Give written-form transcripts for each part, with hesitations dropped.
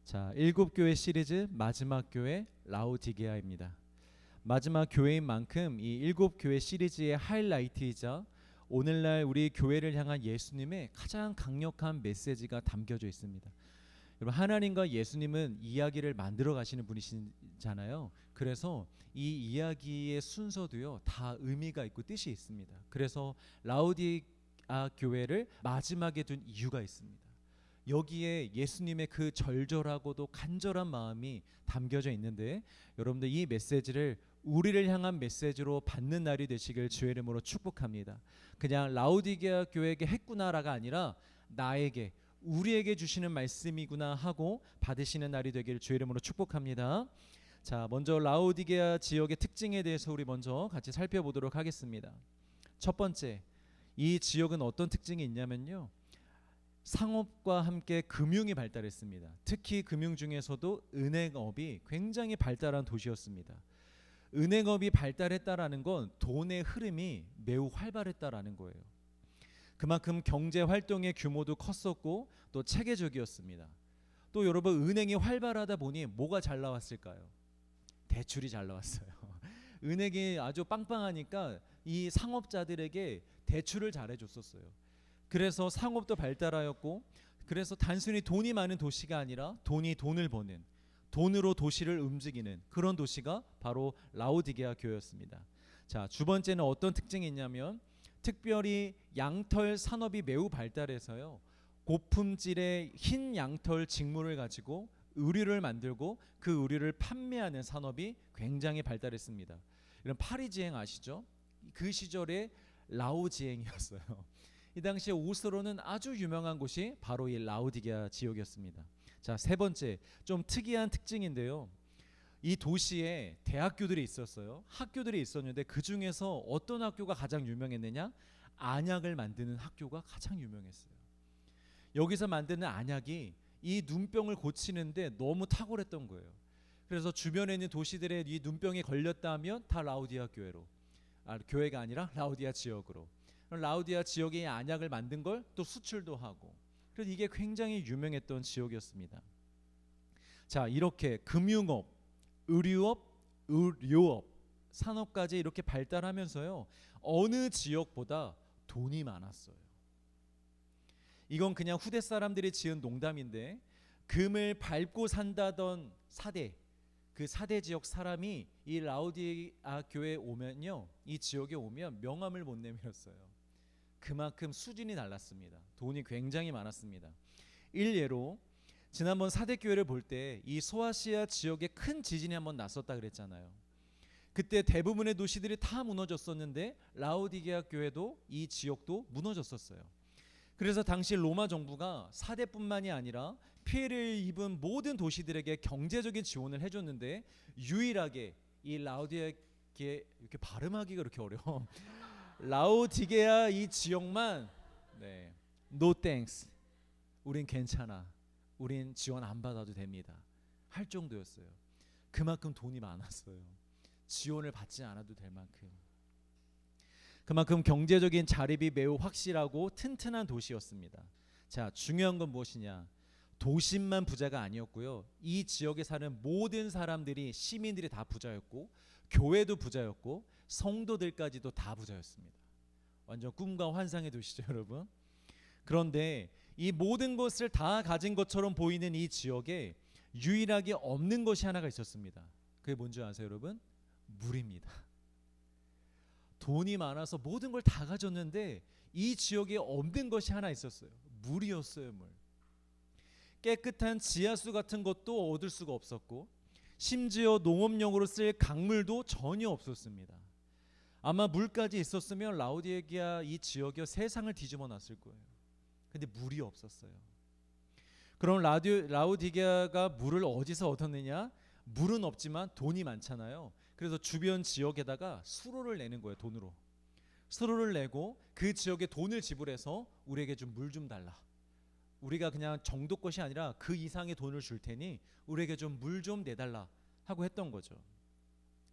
자, 일곱 교회 시리즈 마지막 교회 라오디게아입니다. 마지막 교회인 만큼 이 일곱 교회 시리즈의 하이라이트이자 오늘날 우리 교회를 향한 예수님의 가장 강력한 메시지가 담겨져 있습니다. 여러분, 하나님과 예수님은 이야기를 만들어 가시는 분이시잖아요. 그래서 이 이야기의 순서도요 다 의미가 있고 뜻이 있습니다. 그래서 라오디게아 교회를 마지막에 둔 이유가 있습니다. 여기에 예수님의 그 절절하고도 간절한 마음이 담겨져 있는데, 여러분들 이 메시지를 우리를 향한 메시지로 받는 날이 되시길 주의 이름으로 축복합니다. 그냥 라오디게아 교회에게 했구나라가 아니라 나에게, 우리에게 주시는 말씀이구나 하고 받으시는 날이 되기를 주의 이름으로 축복합니다. 자, 먼저 라오디게아 지역의 특징에 대해서 우리 먼저 같이 살펴보도록 하겠습니다. 첫 번째, 이 지역은 어떤 특징이 있냐면요, 상업과 함께 금융이 발달했습니다. 특히 금융 중에서도 은행업이 굉장히 발달한 도시였습니다. 은행업이 발달했다라는 건 돈의 흐름이 매우 활발했다라는 거예요. 그만큼 경제 활동의 규모도 컸었고 또 체계적이었습니다. 또 여러분, 은행이 활발하다 보니 뭐가 잘 나왔을까요? 대출이 잘 나왔어요. 은행이 아주 빵빵하니까 이 상업자들에게 대출을 잘 해줬었어요. 그래서 상업도 발달하였고, 그래서 단순히 돈이 많은 도시가 아니라 돈이 돈을 버는, 돈으로 도시를 움직이는 그런 도시가 바로 라오디게아 교회였습니다. 자, 두 번째는 어떤 특징이 있냐면, 특별히 양털 산업이 매우 발달해서요, 고품질의 흰 양털 직물을 가지고 의류를 만들고 그 의류를 판매하는 산업이 굉장히 발달했습니다. 이런 파리지행 아시죠? 그 시절에 라오지행이었어요. 이 당시에 옷으로는 아주 유명한 곳이 바로 이 라오디게아 지역이었습니다. 자, 세 번째, 좀 특이한 특징인데요, 이 도시에 대학교들이 있었어요. 학교들이 있었는데 그 중에서 어떤 학교가 가장 유명했느냐? 안약을 만드는 학교가 가장 유명했어요. 여기서 만드는 안약이 이 눈병을 고치는데 너무 탁월했던 거예요. 그래서 주변에 있는 도시들의 이 눈병이 걸렸다면 다 라오디게아 교회로, 교회가 아니라 라오디게아 지역으로, 라오디게아 지역에 안약을 만든 걸 또 수출도 하고, 그래서 이게 굉장히 유명했던 지역이었습니다. 자, 이렇게 금융업, 의류업, 의료업, 산업까지 이렇게 발달하면서요, 어느 지역보다 돈이 많았어요. 이건 그냥 후대 사람들이 지은 농담인데, 금을 밟고 산다던 사대, 그 사대 지역 사람이 이 라오디게아 교회에 오면요, 이 지역에 오면 명함을 못 내밀었어요. 그만큼 수준이 달랐습니다. 돈이 굉장히 많았습니다. 일례로 지난번 사대교회를 볼 때 이 소아시아 지역에 큰 지진이 한번 났었다 그랬잖아요. 그때 대부분의 도시들이 다 무너졌었는데 라오디게아 교회도, 이 지역도 무너졌었어요. 그래서 당시 로마 정부가 사대뿐만이 아니라 피해를 입은 모든 도시들에게 경제적인 지원을 해줬는데, 유일하게 이 라오디게아, 이렇게 발음하기가 그렇게 어려워. 라오디게아 이 지역만 no thanks, 우린 괜찮아, 우린 지원 안 받아도 됩니다 할 정도였어요. 그만큼 돈이 많았어요. 지원을 받지 않아도 될 만큼. 그만큼 경제적인 자립이 매우 확실하고 튼튼한 도시였습니다. 자, 중요한 건 무엇이냐? 도심만 부자가 아니었고요, 이 지역에 사는 모든 사람들이, 시민들이 다 부자였고, 교회도 부자였고, 성도들까지도 다 부자였습니다. 완전 꿈과 환상의 도시죠, 여러분. 그런데 이 모든 것을 다 가진 것처럼 보이는 이 지역에 유일하게 없는 것이 하나가 있었습니다. 그게 뭔지 아세요, 여러분? 물입니다. 돈이 많아서 모든 걸 다 가졌는데 이 지역에 없는 것이 하나 있었어요. 물이었어요, 물. 깨끗한 지하수 같은 것도 얻을 수가 없었고, 심지어 농업용으로 쓸 강물도 전혀 없었습니다. 아마 물까지 있었으면 라오디게아 이 지역이 세상을 뒤집어 놨을 거예요. 근데 물이 없었어요. 그럼 라오디게아가 물을 어디서 얻었느냐? 물은 없지만 돈이 많잖아요. 그래서 주변 지역에다가 수로를 내는 거예요. 돈으로 수로를 내고 그 지역에 돈을 지불해서 우리에게 좀 물 좀 달라, 우리가 그냥 정도 것이 아니라 그 이상의 돈을 줄 테니 우리에게 좀 물 좀 내달라 하고 했던 거죠.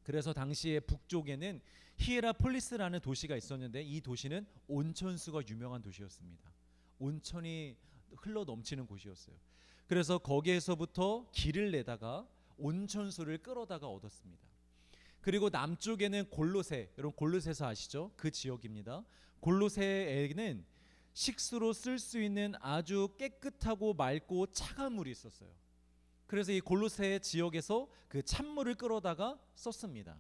그래서 당시에 북쪽에는 히에라폴리스라는 도시가 있었는데, 이 도시는 온천수가 유명한 도시였습니다. 온천이 흘러 넘치는 곳이었어요. 그래서 거기에서부터 길을 내다가 온천수를 끌어다가 얻었습니다. 그리고 남쪽에는 골로새, 여러분 골로새서 아시죠? 그 지역입니다. 골로새에는 식수로 쓸 수 있는 아주 깨끗하고 맑고 차가운 물이 있었어요. 그래서 이 골로새 지역에서 그 찬물을 끌어다가 썼습니다.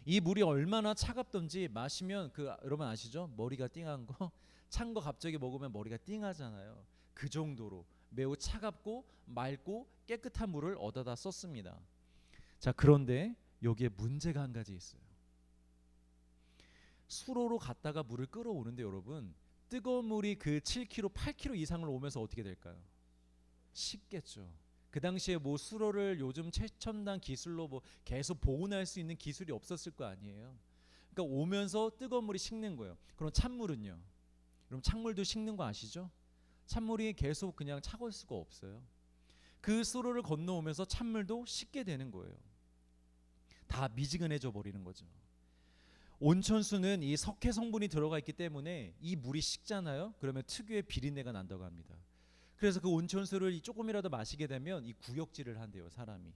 이 물이 얼마나 차갑던지 마시면 여러분 아시죠? 머리가 띵한 거, 찬 거 갑자기 먹으면 머리가 띵하잖아요. 그 정도로 매우 차갑고 맑고 깨끗한 물을 얻어다 썼습니다. 자, 그런데 여기에 문제가 한 가지 있어요. 수로로 갔다가 물을 끌어오는데 여러분, 뜨거운 물이 그 7km, 8km 이상을 오면서 어떻게 될까요? 식겠죠. 그 당시에 뭐 수로를 요즘 최첨단 기술로 뭐 계속 보온할 수 있는 기술이 없었을 거 아니에요. 그러니까 오면서 뜨거운 물이 식는 거예요. 그럼 찬물은요? 그럼 찬물도 식는 거 아시죠? 찬물이 계속 그냥 차가울 수가 없어요. 그 수로를 건너오면서 찬물도 식게 되는 거예요. 다 미지근해져 버리는 거죠. 온천수는 이 석회 성분이 들어가 있기 때문에 이 물이 식잖아요. 그러면 특유의 비린내가 난다고 합니다. 그래서 그 온천수를 조금이라도 마시게 되면 이 구역질을 한대요, 사람이.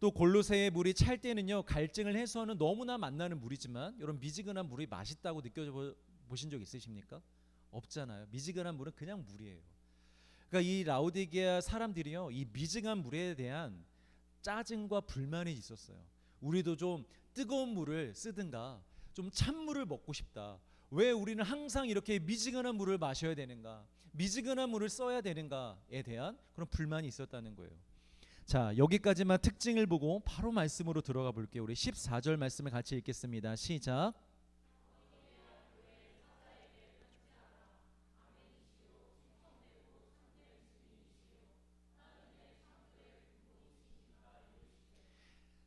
또 골로새의 물이 찰 때는요, 갈증을 해소하는 너무나 맛나는 물이지만 여러분 미지근한 물이 맛있다고 느껴보신 적 있으십니까? 없잖아요. 미지근한 물은 그냥 물이에요. 그러니까 이 라오디게아 사람들이요, 이 미지근한 물에 대한 짜증과 불만이 있었어요. 우리도 좀 뜨거운 물을 쓰든가 좀 찬물을 먹고 싶다. 왜 우리는 항상 이렇게 미지근한 물을 마셔야 되는가? 미지근한 물을 써야 되는가에 대한 그런 불만이 있었다는 거예요. 자, 여기까지만 특징을 보고 바로 말씀으로 들어가 볼게요. 우리 14절 말씀을 같이 읽겠습니다. 시작.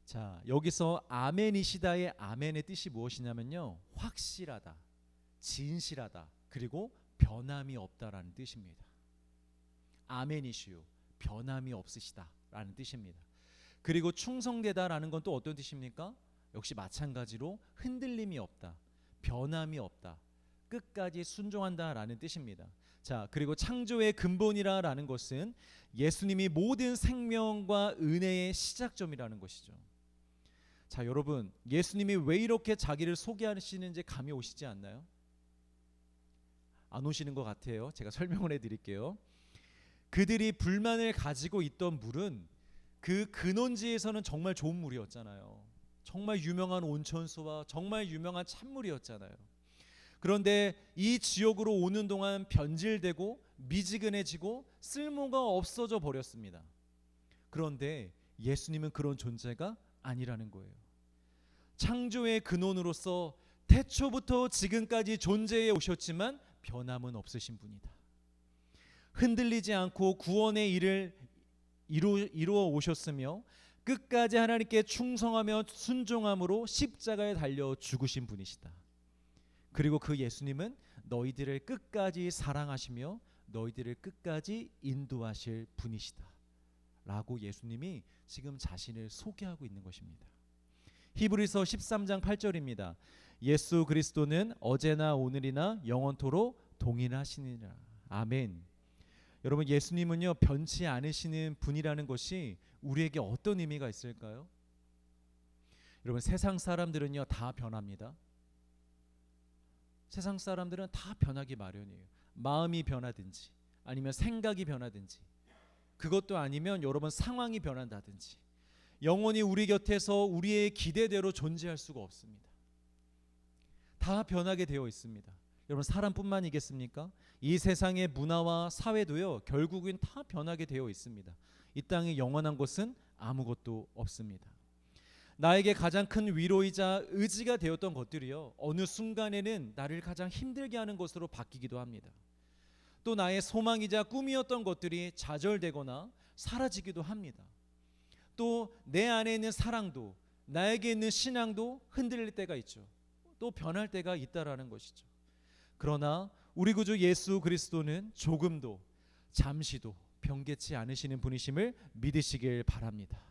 자, 여기서 아멘이시다의 아멘의 뜻이 무엇이냐면요, 확실하다, 진실하다, 그리고 변함이 없다라는 뜻입니다. 아멘이시요, 변함이 없으시다라는 뜻입니다. 그리고 충성되다라는 건 또 어떤 뜻입니까? 역시 마찬가지로 흔들림이 없다, 변함이 없다, 끝까지 순종한다라는 뜻입니다. 자, 그리고 창조의 근본이라는 것은 예수님이 모든 생명과 은혜의 시작점이라는 것이죠. 자, 여러분, 예수님이 왜 이렇게 자기를 소개하시는지 감이 오시지 않나요? 안 오시는 것 같아요. 제가 설명을 해드릴게요. 그들이 불만을 가지고 있던 물은 그 근원지에서는 정말 좋은 물이었잖아요. 정말 유명한 온천수와 정말 유명한 찬물이었잖아요. 그런데 이 지역으로 오는 동안 변질되고 미지근해지고 쓸모가 없어져 버렸습니다. 그런데 예수님은 그런 존재가 아니라는 거예요. 창조의 근원으로서 태초부터 지금까지 존재해 오셨지만 변함은 없으신 분이다. 흔들리지 않고 구원의 일을 이루어 오셨으며 끝까지 하나님께 충성하며 순종함으로 십자가에 달려 죽으신 분이시다. 그리고 그 예수님은 너희들을 끝까지 사랑하시며 너희들을 끝까지 인도하실 분이시다 라고 예수님이 지금 자신을 소개하고 있는 것입니다. 히브리서 13장 8절입니다. 예수 그리스도는 어제나 오늘이나 영원토록 동일하시니라. 아멘. 여러분, 예수님은요, 변치 않으시는 분이라는 것이 우리에게 어떤 의미가 있을까요? 여러분, 세상 사람들은요 다 변합니다. 세상 사람들은 다 변하기 마련이에요. 마음이 변하든지 아니면 생각이 변하든지, 그것도 아니면 여러분 상황이 변한다든지, 영원히 우리 곁에서 우리의 기대대로 존재할 수가 없습니다. 다 변하게 되어 있습니다. 여러분, 사람뿐만이겠습니까? 이 세상의 문화와 사회도요 결국은 다 변하게 되어 있습니다. 이 땅에 영원한 것은 아무것도 없습니다. 나에게 가장 큰 위로이자 의지가 되었던 것들이요 어느 순간에는 나를 가장 힘들게 하는 것으로 바뀌기도 합니다. 또 나의 소망이자 꿈이었던 것들이 좌절되거나 사라지기도 합니다. 또 내 안에 있는 사랑도, 나에게 있는 신앙도 흔들릴 때가 있죠. 또 변할 때가 있다라는 것이죠. 그러나 우리 구주 예수 그리스도는 조금도 잠시도 변개치 않으시는 분이심을 믿으시길 바랍니다.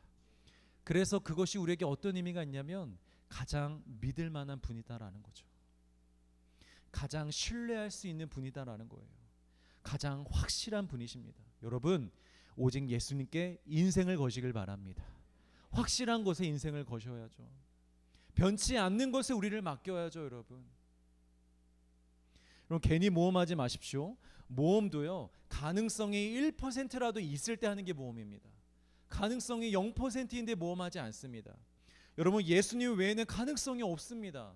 그래서 그것이 우리에게 어떤 의미가 있냐면 가장 믿을 만한 분이다라는 거죠. 가장 신뢰할 수 있는 분이다라는 거예요. 가장 확실한 분이십니다. 여러분, 오직 예수님께 인생을 거시길 바랍니다. 확실한 것에 인생을 거셔야죠. 변치 않는 것에 우리를 맡겨야죠, 여러분. 그럼 괜히 모험하지 마십시오. 모험도요, 가능성이 1%라도 있을 때 하는 게 모험입니다. 가능성이 0%인데 모험하지 않습니다. 여러분, 예수님 외에는 가능성이 없습니다.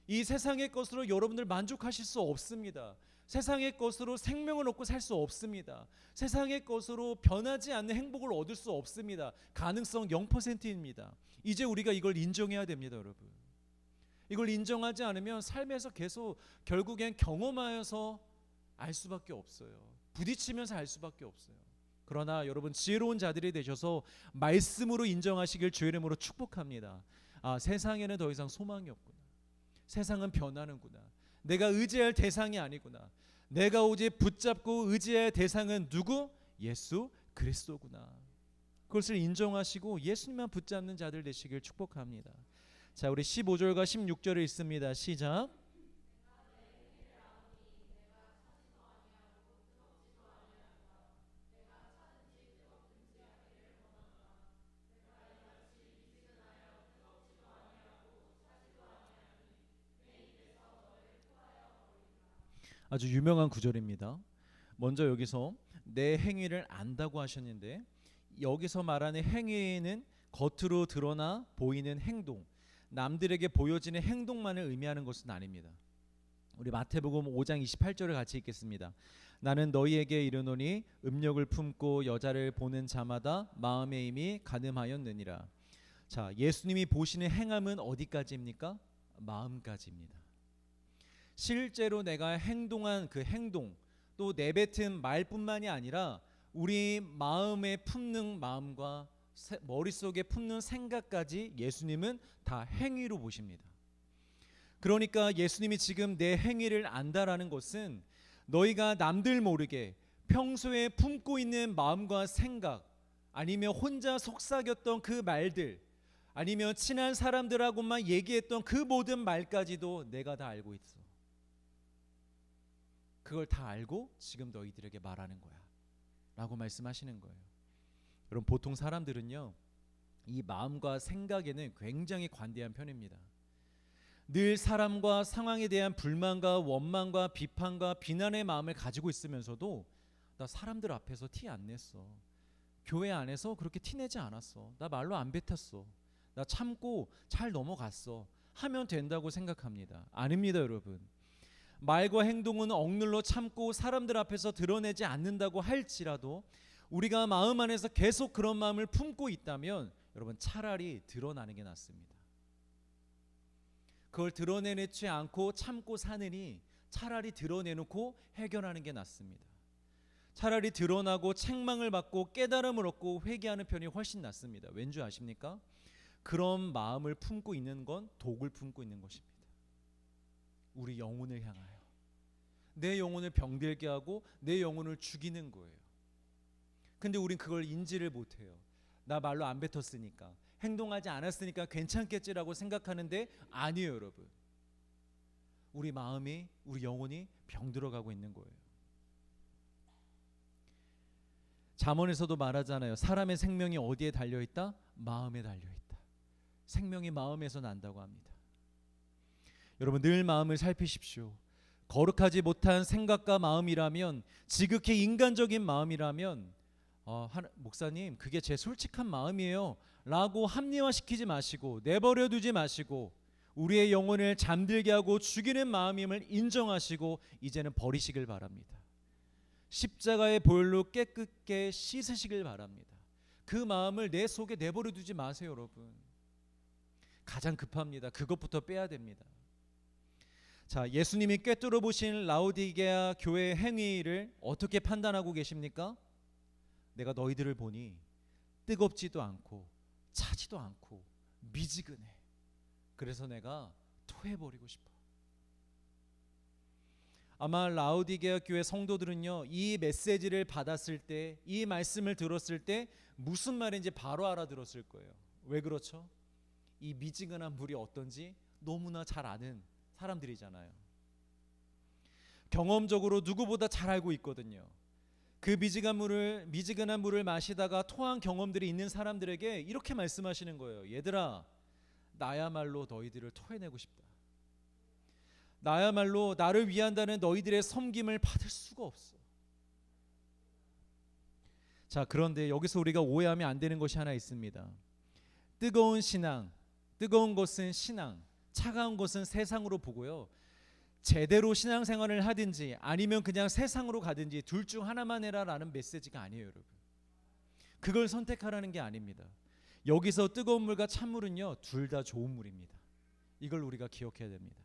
이 세상의 것으로 여러분들 만족하실 수 없습니다. 세상의 것으로 생명을 얻고 살 수 없습니다. 세상의 것으로 변하지 않는 행복을 얻을 수 없습니다. 가능성 0%입니다. 이제 우리가 이걸 인정해야 됩니다, 여러분. 이걸 인정하지 않으면 삶에서 계속 결국엔 경험하여서 알 수밖에 없어요. 부딪히면서 알 수밖에 없어요. 그러나 여러분, 지혜로운 자들이 되셔서 말씀으로 인정하시길 주의 이름으로 축복합니다. 아, 세상에는 더 이상 소망이 없구나. 세상은 변하는구나. 내가 의지할 대상이 아니구나. 내가 오직 붙잡고 의지할 대상은 누구? 예수 그리스도구나. 그것을 인정하시고 예수님만 붙잡는 자들 되시길 축복합니다. 자, 우리 15절과 16절을 읽습니다. 시작. 아주 유명한 구절입니다. 먼저 여기서 내 행위를 안다고 하셨는데, 여기서 말하는 행위는 겉으로 드러나 보이는 행동, 남들에게 보여지는 행동만을 의미하는 것은 아닙니다. 우리 마태복음 5장 28절을 같이 읽겠습니다. 나는 너희에게 이르노니 음욕을 품고 여자를 보는 자마다 마음에 이미 간음하였느니라. 자, 예수님이 보시는 행함은 어디까지입니까? 마음까지입니다. 실제로 내가 행동한 그 행동, 또 내뱉은 말뿐만이 아니라 우리 마음에 품는 마음과 머릿속에 품는 생각까지 예수님은 다 행위로 보십니다. 그러니까 예수님이 지금 내 행위를 안다라는 것은 너희가 남들 모르게 평소에 품고 있는 마음과 생각, 아니면 혼자 속삭였던 그 말들, 아니면 친한 사람들하고만 얘기했던 그 모든 말까지도 내가 다 알고 있어. 그걸 다 알고 지금 너희들에게 말하는 거야 라고 말씀하시는 거예요. 여러분, 보통 사람들은요, 이 마음과 생각에는 굉장히 관대한 편입니다. 늘 사람과 상황에 대한 불만과 원망과 비판과 비난의 마음을 가지고 있으면서도 나 사람들 앞에서 티 안 냈어. 교회 안에서 그렇게 티내지 않았어. 나 말로 안 뱉었어. 나 참고 잘 넘어갔어. 하면 된다고 생각합니다. 아닙니다, 여러분. 말과 행동은 억눌러 참고 사람들 앞에서 드러내지 않는다고 할지라도 우리가 마음 안에서 계속 그런 마음을 품고 있다면 여러분, 차라리 드러나는 게 낫습니다. 그걸 드러내지 않고 참고 사느니 차라리 드러내놓고 해결하는 게 낫습니다. 차라리 드러나고 책망을 받고 깨달음을 얻고 회개하는 편이 훨씬 낫습니다. 왠지 아십니까? 그런 마음을 품고 있는 건 독을 품고 있는 것입니다. 우리 영혼을 향하여 내 영혼을 병들게 하고 내 영혼을 죽이는 거예요. 근데 우린 그걸 인지를 못해요. 나 말로 안 뱉었으니까, 행동하지 않았으니까 괜찮겠지라고 생각하는데 아니에요, 여러분. 우리 마음이, 우리 영혼이 병들어가고 있는 거예요. 잠언에서도 말하잖아요. 사람의 생명이 어디에 달려있다? 마음에 달려있다. 생명이 마음에서 난다고 합니다. 여러분, 늘 마음을 살피십시오. 거룩하지 못한 생각과 마음이라면, 지극히 인간적인 마음이라면 목사님, 그게 제 솔직한 마음이에요 라고 합리화시키지 마시고 내버려 두지 마시고 우리의 영혼을 잠들게 하고 죽이는 마음임을 인정하시고 이제는 버리시길 바랍니다. 십자가의 보혈로 깨끗게 씻으시길 바랍니다. 그 마음을 내 속에 내버려 두지 마세요, 여러분. 가장 급합니다. 그것부터 빼야 됩니다. 자, 예수님이 꿰뚫어 보신 라오디게아 교회의 행위를 어떻게 판단하고 계십니까? 내가 너희들을 보니 뜨겁지도 않고 차지도 않고 미지근해. 그래서 내가 토해버리고 싶어. 아마 라오디게아 교회 성도들은요, 이 메시지를 받았을 때, 이 말씀을 들었을 때 무슨 말인지 바로 알아들었을 거예요. 왜 그렇죠? 이 미지근한 물이 어떤지 너무나 잘 아는 사람들이잖아요. 경험적으로 누구보다 잘 알고 있거든요. 그 미지근한 물을 마시다가 토한 경험들이 있는 사람들에게 이렇게 말씀하시는 거예요. 얘들아, 나야말로 너희들을 토해내고 싶다. 나야말로 나를 위한다는 너희들의 섬김을 받을 수가 없어. 자, 그런데 여기서 우리가 오해하면 안 되는 것이 하나 있습니다. 뜨거운 신앙, 뜨거운 것은 신앙, 차가운 것은 세상으로 보고요. 제대로 신앙생활을 하든지 아니면 그냥 세상으로 가든지 둘 중 하나만 해라라는 메시지가 아니에요, 여러분. 그걸 선택하라는 게 아닙니다. 여기서 뜨거운 물과 찬물은요, 둘 다 좋은 물입니다. 이걸 우리가 기억해야 됩니다.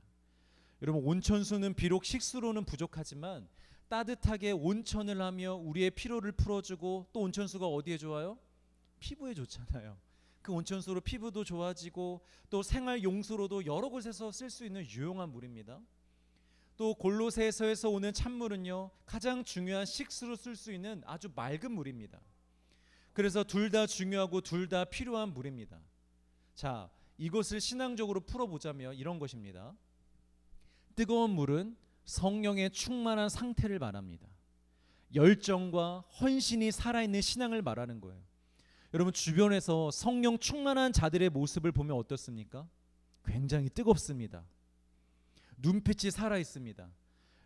여러분, 온천수는 비록 식수로는 부족하지만 따뜻하게 온천을 하며 우리의 피로를 풀어주고, 또 온천수가 어디에 좋아요? 피부에 좋잖아요. 그 온천수로 피부도 좋아지고 또 생활 용수로도 여러 곳에서 쓸 수 있는 유용한 물입니다. 또 골로새서에서 오는 찬물은요, 가장 중요한 식수로 쓸 수 있는 아주 맑은 물입니다. 그래서 둘 다 중요하고 둘 다 필요한 물입니다. 자, 이것을 신앙적으로 풀어보자면 이런 것입니다. 뜨거운 물은 성령의 충만한 상태를 말합니다. 열정과 헌신이 살아있는 신앙을 말하는 거예요. 여러분, 주변에서 성령 충만한 자들의 모습을 보면 어떻습니까? 굉장히 뜨겁습니다. 눈빛이 살아있습니다.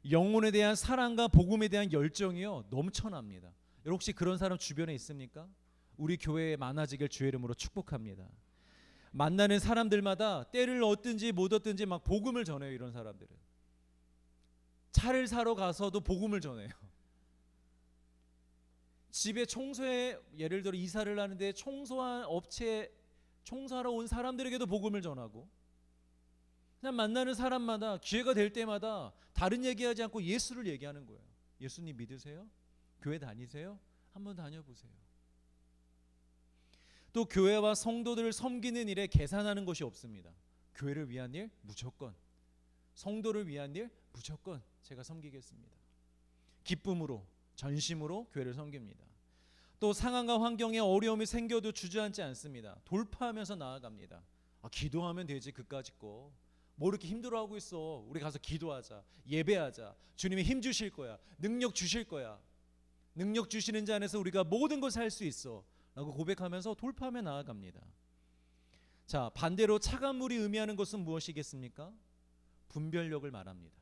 영혼에 대한 사랑과 복음에 대한 열정이요, 넘쳐납니다. 여러분, 혹시 그런 사람 주변에 있습니까? 우리 교회에 많아지길 주의 이름으로 축복합니다. 만나는 사람들마다 때를 얻든지 못 얻든지 막 복음을 전해요. 이런 사람들은 차를 사러 가서도 복음을 전해요. 집에 청소에, 예를 들어 이사를 하는데 청소한 업체 청소하러 온 사람들에게도 복음을 전하고, 그냥 만나는 사람마다 기회가 될 때마다 다른 얘기하지 않고 예수를 얘기하는 거예요. 예수님 믿으세요? 교회 다니세요? 한번 다녀보세요. 또 교회와 성도들을 섬기는 일에 계산하는 것이 없습니다. 교회를 위한 일 무조건, 성도를 위한 일 무조건 제가 섬기겠습니다. 기쁨으로, 전심으로 교회를 섬깁니다. 또 상황과 환경에 어려움이 생겨도 주저앉지 않습니다. 돌파하면서 나아갑니다. 기도하면 되지, 그까짓 거. 뭐 이렇게 힘들어하고 있어. 우리 가서 기도하자, 예배하자. 주님이 힘 주실 거야, 능력 주실 거야. 능력 주시는 자 안에서 우리가 모든 것을 할 수 있어 라고 고백하면서 돌파하며 나아갑니다. 자, 반대로 차가운 물이 의미하는 것은 무엇이겠습니까? 분별력을 말합니다.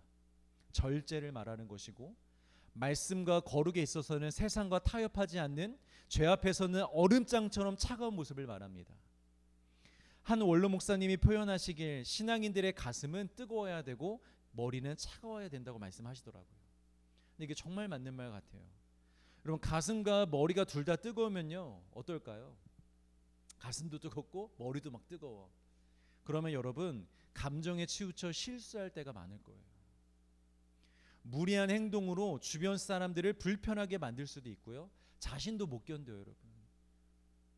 절제를 말하는 것이고, 말씀과 거룩에 있어서는 세상과 타협하지 않는, 죄 앞에서는 얼음장처럼 차가운 모습을 말합니다. 한 원로 목사님이 표현하시길 신앙인들의 가슴은 뜨거워야 되고 머리는 차가워야 된다고 말씀하시더라고요. 근데 이게 정말 맞는 말 같아요. 여러분, 가슴과 머리가 둘 다 뜨거우면요, 어떨까요? 가슴도 뜨겁고 머리도 막 뜨거워. 그러면 여러분, 감정에 치우쳐 실수할 때가 많을 거예요. 무리한 행동으로 주변 사람들을 불편하게 만들 수도 있고요, 자신도 못 견뎌요. 여러분,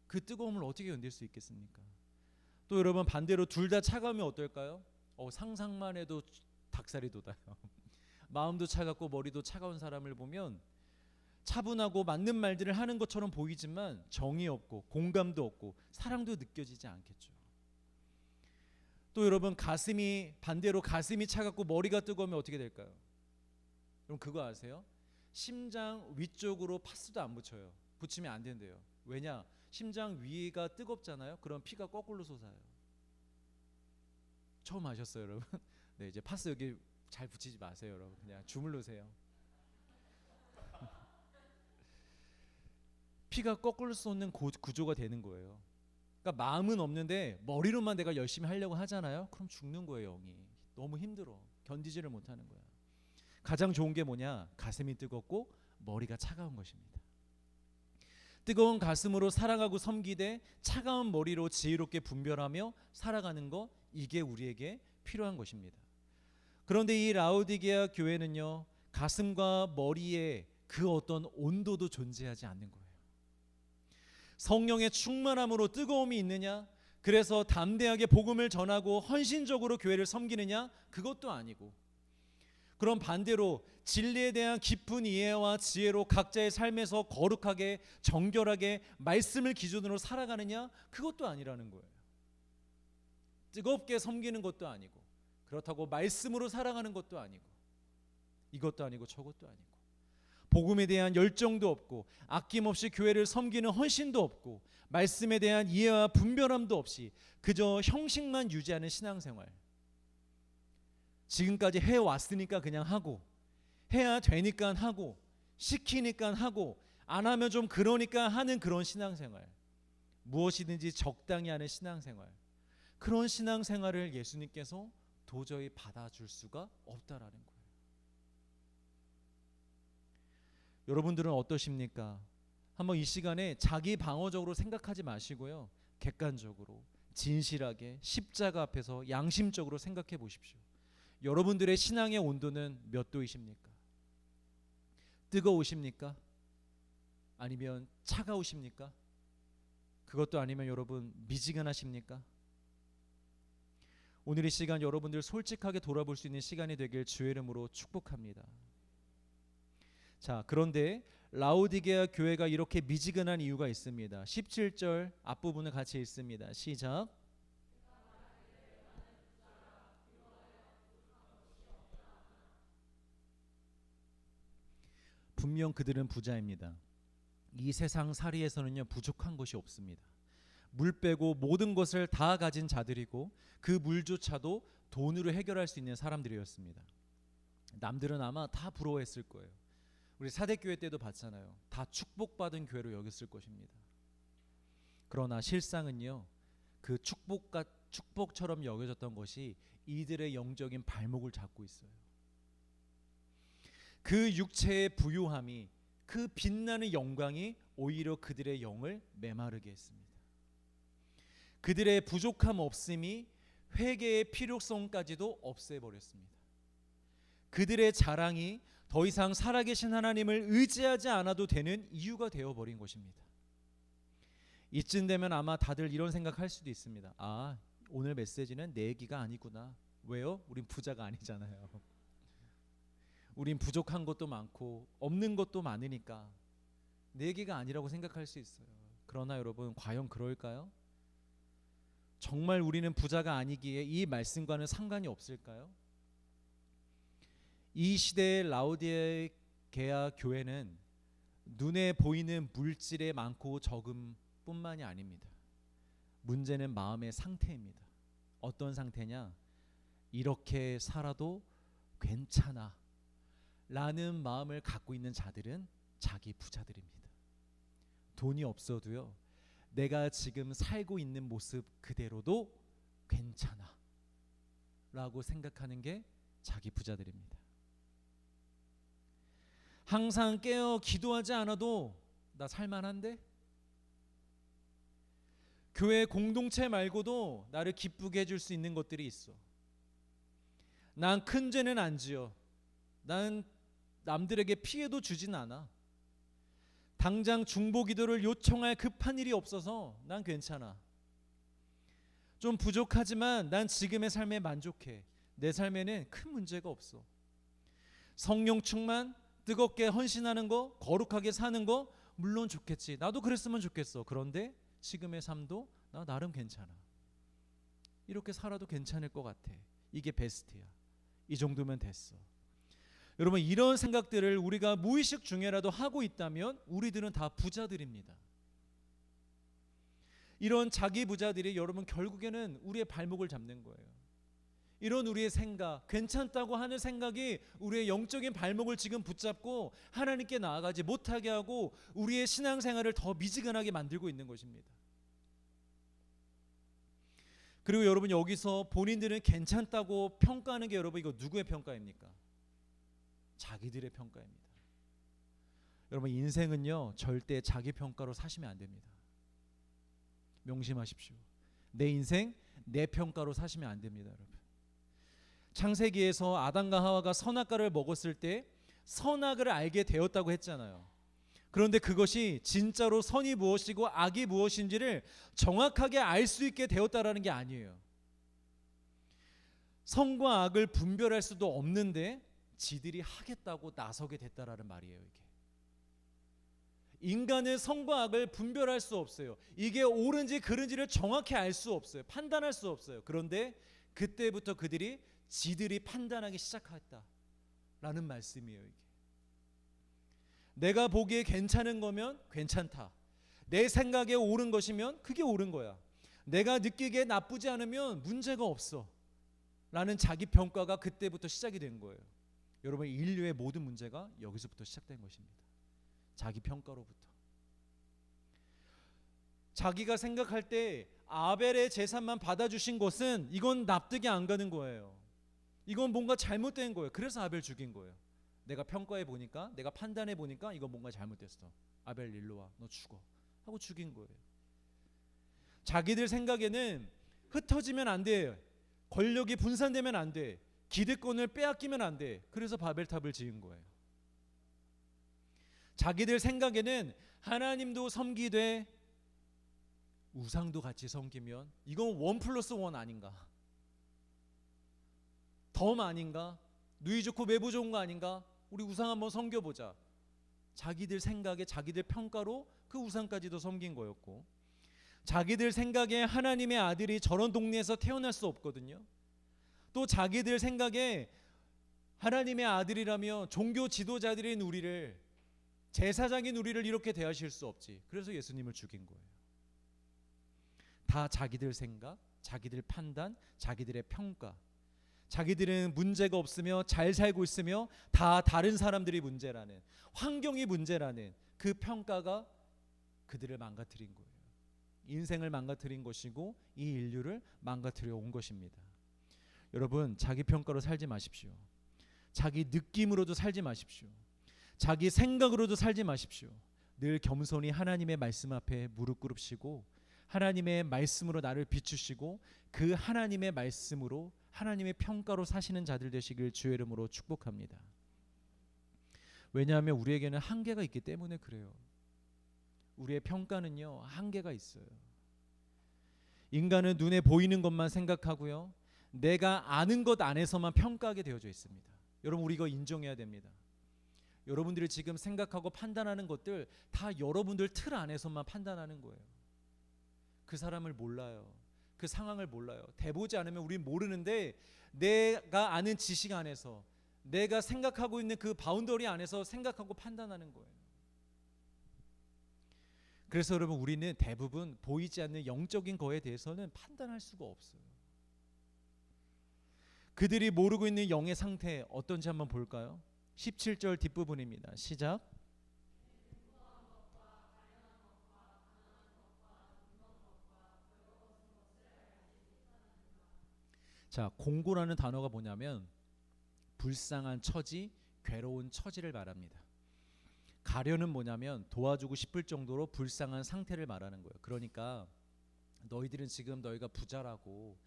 그 뜨거움을 어떻게 견딜 수 있겠습니까? 또 여러분, 반대로 둘 다 차가우면 어떨까요? 상상만 해도 닭살이 돋아요. 마음도 차갑고 머리도 차가운 사람을 보면 차분하고 맞는 말들을 하는 것처럼 보이지만 정이 없고 공감도 없고 사랑도 느껴지지 않겠죠. 또 여러분, 반대로 가슴이 차갑고 머리가 뜨거우면 어떻게 될까요? 여러분, 그거 아세요? 심장 위쪽으로 파스도 안 붙여요. 붙이면 안 된대요. 왜냐? 심장 위가 뜨겁잖아요. 그럼 피가 거꾸로 솟아요. 처음 아셨어요, 여러분? 네, 이제 파스 여기 잘 붙이지 마세요, 여러분. 그냥 주물르세요. 피가 거꾸로 솟는 구조가 되는 거예요. 그러니까 마음은 없는데 머리로만 내가 열심히 하려고 하잖아요. 그럼 죽는 거예요, 영이. 너무 힘들어. 견디지를 못하는 거야. 가장 좋은 게 뭐냐? 가슴이 뜨겁고 머리가 차가운 것입니다. 뜨거운 가슴으로 사랑하고 섬기되 차가운 머리로 지혜롭게 분별하며 살아가는 것, 이게 우리에게 필요한 것입니다. 그런데 이 라오디게아 교회는요, 가슴과 머리에 그 어떤 온도도 존재하지 않는 거예요. 성령의 충만함으로 뜨거움이 있느냐? 그래서 담대하게 복음을 전하고 헌신적으로 교회를 섬기느냐? 그것도 아니고, 그럼 반대로 진리에 대한 깊은 이해와 지혜로 각자의 삶에서 거룩하게 정결하게 말씀을 기준으로 살아가느냐? 그것도 아니라는 거예요. 뜨겁게 섬기는 것도 아니고, 그렇다고 말씀으로 살아가는 것도 아니고, 이것도 아니고 저것도 아니고, 복음에 대한 열정도 없고 아낌없이 교회를 섬기는 헌신도 없고 말씀에 대한 이해와 분별함도 없이 그저 형식만 유지하는 신앙생활. 지금까지 해왔으니까 그냥 하고, 해야 되니까 하고, 시키니까 하고, 안 하면 좀 그러니까 하는 그런 신앙생활. 무엇이든지 적당히 하는 신앙생활. 그런 신앙생활을 예수님께서 도저히 받아줄 수가 없다라는 거예요. 여러분들은 어떠십니까? 한번 이 시간에 자기 방어적으로 생각하지 마시고요, 객관적으로 진실하게 십자가 앞에서 양심적으로 생각해 보십시오. 여러분들의 신앙의 온도는 몇 도이십니까? 뜨거우십니까? 아니면 차가우십니까? 그것도 아니면 여러분 미지근하십니까? 오늘 이 시간 여러분들 솔직하게 돌아볼 수 있는 시간이 되길 주의 이름으로 축복합니다. 자, 그런데 라오디게아 교회가 이렇게 미지근한 이유가 있습니다. 17절 앞부분을 같이 읽습니다. 시작. 분명 그들은 부자입니다. 이 세상 살이에서는요, 부족한 것이 없습니다. 물 빼고 모든 것을 다 가진 자들이고 그 물조차도 돈으로 해결할 수 있는 사람들이었습니다. 남들은 아마 다 부러워했을 거예요. 우리 사대교회 때도 봤잖아요. 다 축복받은 교회로 여겼을 것입니다. 그러나 실상은요, 그 축복처럼 여겨졌던 것이 이들의 영적인 발목을 잡고 있어요. 그 육체의 부유함이, 그 빛나는 영광이 오히려 그들의 영을 메마르게 했습니다. 그들의 부족함 없음이 회개의 필요성까지도 없애버렸습니다. 그들의 자랑이 더 이상 살아계신 하나님을 의지하지 않아도 되는 이유가 되어버린 것입니다. 이쯤 되면 아마 다들 이런 생각할 수도 있습니다. 아, 오늘 메시지는 내 얘기가 아니구나. 왜요? 우린 부자가 아니잖아요. 우린 부족한 것도 많고 없는 것도 많으니까 내 얘기가 아니라고 생각할 수 있어요. 그러나 여러분, 과연 그럴까요? 정말 우리는 부자가 아니기에 이 말씀과는 상관이 없을까요? 이 시대의 라오디게아 교회는 눈에 보이는 물질의 많고 적음 뿐만이 아닙니다. 문제는 마음의 상태입니다. 어떤 상태냐? 이렇게 살아도 괜찮아 라는 마음을 갖고 있는 자들은 자기 부자들입니다. 돈이 없어도요, 내가 지금 살고 있는 모습 그대로도 괜찮아 라고 생각하는 게 자기 부자들입니다. 항상 깨어 기도하지 않아도 나 살만한데? 교회 공동체 말고도 나를 기쁘게 해줄 수 있는 것들이 있어. 난 큰 죄는 안 지어. 난 남들에게 피해도 주진 않아. 당장 중보기도를 요청할 급한 일이 없어서 난 괜찮아. 좀 부족하지만 난 지금의 삶에 만족해. 내 삶에는 큰 문제가 없어. 성령 충만, 뜨겁게 헌신하는 거, 거룩하게 사는 거 물론 좋겠지. 나도 그랬으면 좋겠어. 그런데 지금의 삶도 나 나름 괜찮아. 이렇게 살아도 괜찮을 것 같아. 이게 베스트야. 이 정도면 됐어. 여러분, 이런 생각들을 우리가 무의식 중에라도 하고 있다면 우리들은 다 부자들입니다. 이런 자기 부자들이 여러분 결국에는 우리의 발목을 잡는 거예요. 이런 우리의 생각, 괜찮다고 하는 생각이 우리의 영적인 발목을 지금 붙잡고 하나님께 나아가지 못하게 하고 우리의 신앙생활을 더 미지근하게 만들고 있는 것입니다. 그리고 여러분, 여기서 본인들은 괜찮다고 평가하는 게 여러분, 이거 누구의 평가입니까? 자기들의 평가입니다. 여러분, 인생은요 절대 자기 평가로 사시면 안 됩니다. 명심하십시오. 내 인생 내 평가로 사시면 안 됩니다. 여러분, 창세기에서 아담과 하와가 선악과를 먹었을 때 선악을 알게 되었다고 했잖아요. 그런데 그것이 진짜로 선이 무엇이고 악이 무엇인지를 정확하게 알 수 있게 되었다라는 게 아니에요. 선과 악을 분별할 수도 없는데 지들이 하겠다고 나서게 됐다라는 말이에요. 이게 인간은 선과 악을 분별할 수 없어요. 이게 옳은지 그른지를 정확히 알 수 없어요. 판단할 수 없어요. 그런데 그때부터 지들이 판단하기 시작했다라는 말씀이에요. 이게 내가 보기에 괜찮은 거면 괜찮다. 내 생각에 옳은 것이면 그게 옳은 거야. 내가 느끼기에 나쁘지 않으면 문제가 없어. 라는 자기 평가가 그때부터 시작이 된 거예요. 여러분, 인류의 모든 문제가 여기서부터 시작된 것입니다. 자기 평가로부터. 자기가 생각할 때 아벨의 제사만 받아주신 것은 이건 납득이 안 가는 거예요. 이건 뭔가 잘못된 거예요. 그래서 아벨 죽인 거예요. 내가 평가해 보니까, 내가 판단해 보니까 이건 뭔가 잘못됐어. 아벨 일로 와, 너 죽어 하고 죽인 거예요. 자기들 생각에는 흩어지면 안 돼. 권력이 분산되면 안 돼. 기득권을 빼앗기면 안 돼. 그래서 바벨탑을 지은 거예요. 자기들 생각에는 하나님도 섬기되 우상도 같이 섬기면 이건 1+1 아닌가? 덤 아닌가? 누이 좋고 매부 좋은 거 아닌가? 우리 우상 한번 섬겨보자. 자기들 생각에, 자기들 평가로 그 우상까지도 섬긴 거였고, 자기들 생각에 하나님의 아들이 저런 동네에서 태어날 수 없거든요. 또 자기들 생각에 하나님의 아들이라면 종교 지도자들인 우리를, 제사장인 우리를 이렇게 대하실 수 없지. 그래서 예수님을 죽인 거예요. 다 자기들 생각, 자기들 판단, 자기들의 평가. 자기들은 문제가 없으며 잘 살고 있으며 다 다른 사람들이 문제라는, 환경이 문제라는 그 평가가 그들을 망가뜨린 거예요. 인생을 망가뜨린 것이고 이 인류를 망가뜨려 온 것입니다. 여러분, 자기 평가로 살지 마십시오. 자기 느낌으로도 살지 마십시오. 자기 생각으로도 살지 마십시오. 늘 겸손히 하나님의 말씀 앞에 무릎 꿇으시고 하나님의 말씀으로 나를 비추시고 그 하나님의 말씀으로, 하나님의 평가로 사시는 자들 되시길 주의 이름으로 축복합니다. 왜냐하면 우리에게는 한계가 있기 때문에 그래요. 우리의 평가는요, 한계가 있어요. 인간은 눈에 보이는 것만 생각하고요, 내가 아는 것 안에서만 평가하게 되어져 있습니다. 여러분, 우리 이거 인정해야 됩니다. 여러분들이 지금 생각하고 판단하는 것들 다 여러분들 틀 안에서만 판단하는 거예요. 그 사람을 몰라요. 그 상황을 몰라요. 대보지 않으면 우린 모르는데, 내가 아는 지식 안에서, 내가 생각하고 있는 그 바운더리 안에서 생각하고 판단하는 거예요. 그래서 여러분, 우리는 대부분 보이지 않는 영적인 거에 대해서는 판단할 수가 없어요. 그들이 모르고 있는 영의 상태 어떤지 한번 볼까요? 17절 뒷부분입니다. 시작. 자, 공고라는 단어가 뭐냐면 불쌍한 처지, 괴로운 처지를 말합니다. 가련은 뭐냐면 도와주고 싶을 정도로 불쌍한 상태를 말하는 거예요. 그러니까 너희들은 지금 너희가 부자라고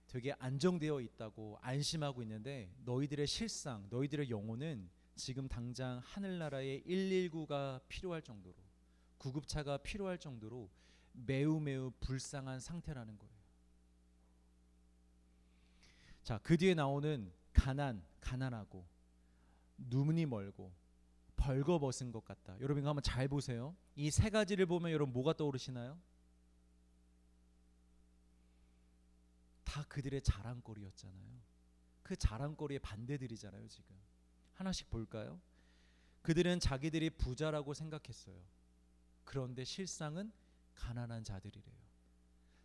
되게 안정되어 있다고 안심하고 있는데, 너희들의 실상, 너희들의 영혼은 지금 당장 하늘나라에 119가 필요할 정도로, 구급차가 필요할 정도로 매우 매우 불쌍한 상태라는 거예요. 자, 그 뒤에 나오는 가난하고 눈이 멀고 벌거벗은 것 같다. 여러분, 이거 한번 잘 보세요. 이 세 가지를 보면 여러분 뭐가 떠오르시나요? 다 그들의 자랑거리였잖아요. 그 자랑거리의 반대들이잖아요. 지금 하나씩 볼까요? 그들은 자기들이 부자라고 생각했어요. 그런데 실상은 가난한 자들이래요.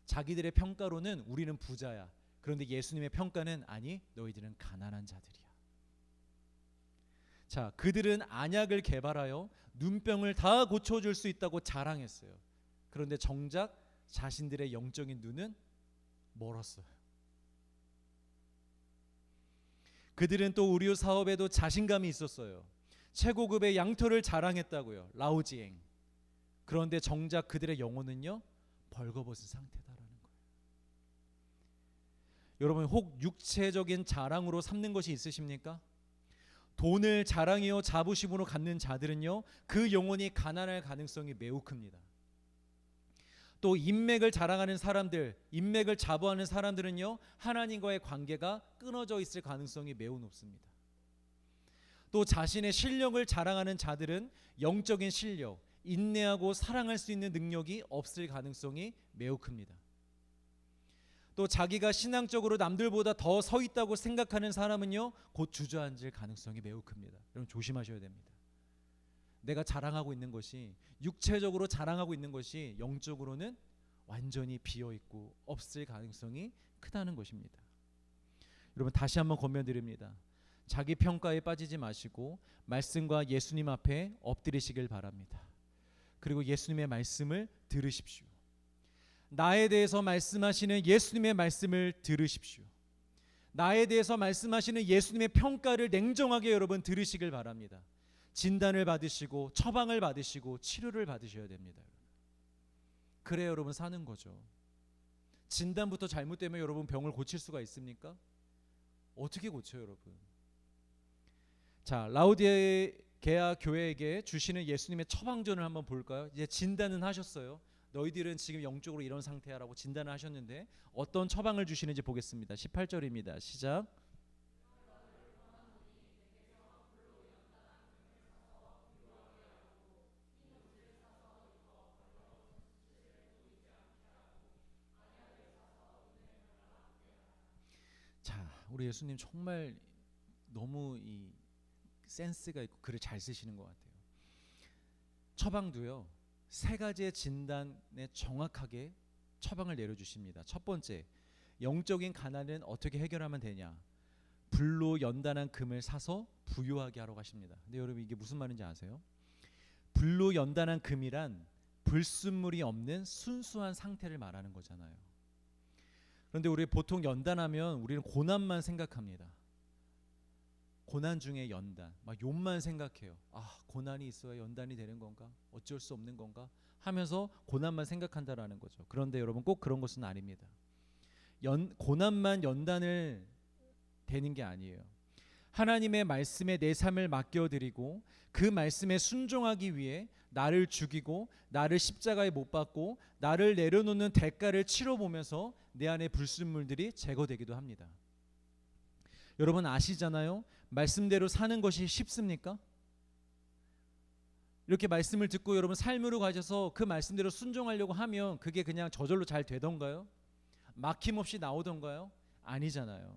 자기들의 평가로는 우리는 부자야. 그런데 예수님의 평가는 아니, 너희들은 가난한 자들이야. 자, 그들은 안약을 개발하여 눈병을 다 고쳐줄 수 있다고 자랑했어요. 그런데 정작 자신들의 영적인 눈은 멀었어요. 그들은 또 의료 사업에도 자신감이 있었어요. 최고급의 양털을 자랑했다고요. 라오지행. 그런데 정작 그들의 영혼은요, 벌거벗은 상태다라는 거예요. 여러분, 혹 육체적인 자랑으로 삼는 것이 있으십니까? 돈을 자랑이요 자부심으로 갖는 자들은요, 그 영혼이 가난할 가능성이 매우 큽니다. 또 인맥을 자랑하는 사람들, 인맥을 자부하는 사람들은요, 하나님과의 관계가 끊어져 있을 가능성이 매우 높습니다. 또 자신의 실력을 자랑하는 자들은 영적인 실력, 인내하고 사랑할 수 있는 능력이 없을 가능성이 매우 큽니다. 또 자기가 신앙적으로 남들보다 더 서 있다고 생각하는 사람은요, 곧 주저앉을 가능성이 매우 큽니다. 여러분, 조심하셔야 됩니다. 내가 자랑하고 있는 것이, 육체적으로 자랑하고 있는 것이 영적으로는 완전히 비어있고 없을 가능성이 크다는 것입니다. 여러분, 다시 한번 권면드립니다. 자기 평가에 빠지지 마시고 말씀과 예수님 앞에 엎드리시길 바랍니다. 그리고 예수님의 말씀을 들으십시오. 나에 대해서 말씀하시는 예수님의 말씀을 들으십시오. 나에 대해서 말씀하시는 예수님의 평가를 냉정하게 여러분 들으시길 바랍니다. 진단을 받으시고 처방을 받으시고 치료를 받으셔야 됩니다. 그래야 여러분 사는 거죠. 진단부터 잘못되면 여러분 병을 고칠 수가 있습니까? 어떻게 고쳐요, 여러분? 자, 라우디게아 교회에게 주시는 예수님의 처방전을 한번 볼까요? 이제 진단은 하셨어요. 너희들은 지금 영적으로 이런 상태야라고 진단을 하셨는데 어떤 처방을 주시는지 보겠습니다. 18절입니다. 시작. 자, 우리 예수님 정말 너무 이 센스가 있고 글을 잘 쓰시는 것 같아요. 처방도요, 세 가지의 진단에 정확하게 처방을 내려주십니다. 첫 번째, 영적인 가난은 어떻게 해결하면 되냐? 불로 연단한 금을 사서 부유하게 하러 가십니다. 근데 여러분, 이게 무슨 말인지 아세요? 불로 연단한 금이란 불순물이 없는 순수한 상태를 말하는 거잖아요. 그런데 우리 보통 연단하면 우리는 고난만 생각합니다. 고난 중에 연단, 막 욕만 생각해요. 아, 고난이 있어야 연단이 되는 건가? 어쩔 수 없는 건가? 하면서 고난만 생각한다라는 거죠. 그런데 여러분, 꼭 그런 것은 아닙니다. 고난만 연단을 되는 게 아니에요. 하나님의 말씀에 내 삶을 맡겨드리고 그 말씀에 순종하기 위해 나를 죽이고 나를 십자가에 못 박고 나를 내려놓는 대가를 치러보면서 내 안의 불순물들이 제거되기도 합니다. 여러분 아시잖아요. 말씀대로 사는 것이 쉽습니까? 이렇게 말씀을 듣고 여러분 삶으로 가셔서 그 말씀대로 순종하려고 하면 그게 그냥 저절로 잘 되던가요? 막힘없이 나오던가요? 아니잖아요.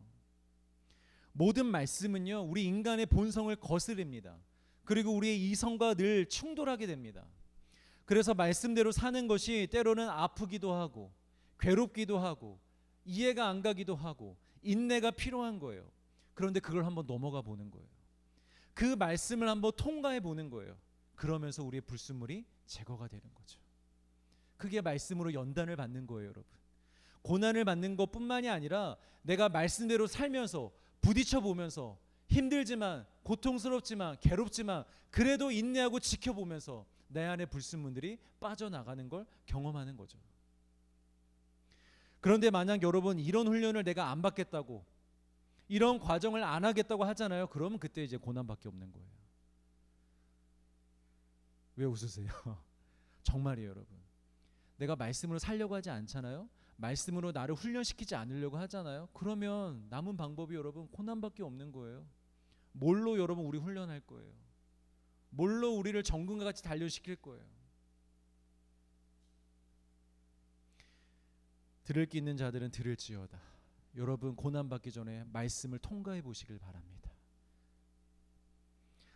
모든 말씀은요, 우리 인간의 본성을 거스릅니다. 그리고 우리의 이성과 늘 충돌하게 됩니다. 그래서 말씀대로 사는 것이 때로는 아프기도 하고 괴롭기도 하고 이해가 안 가기도 하고 인내가 필요한 거예요. 그런데 그걸 한번 넘어가 보는 거예요. 그 말씀을 한번 통과해 보는 거예요. 그러면서 우리의 불순물이 제거가 되는 거죠. 그게 말씀으로 연단을 받는 거예요, 여러분. 고난을 받는 것뿐만이 아니라 내가 말씀대로 살면서 부딪혀 보면서 힘들지만 고통스럽지만 괴롭지만 그래도 인내하고 지켜보면서 내 안의 불순물들이 빠져나가는 걸 경험하는 거죠. 그런데 만약 여러분 이런 훈련을 내가 안 받겠다고 이런 과정을 안 하겠다고 하잖아요. 그러면 그때 이제 고난밖에 없는 거예요. 왜 웃으세요? 정말이에요, 여러분. 내가 말씀으로 살려고 하지 않잖아요. 말씀으로 나를 훈련시키지 않으려고 하잖아요. 그러면 남은 방법이 여러분 고난밖에 없는 거예요. 뭘로 여러분 우리 훈련할 거예요? 뭘로 우리를 정금과 같이 단련시킬 거예요? 들을 게 있는 자들은 들을지어다. 여러분 고난받기 전에 말씀을 통과해 보시길 바랍니다.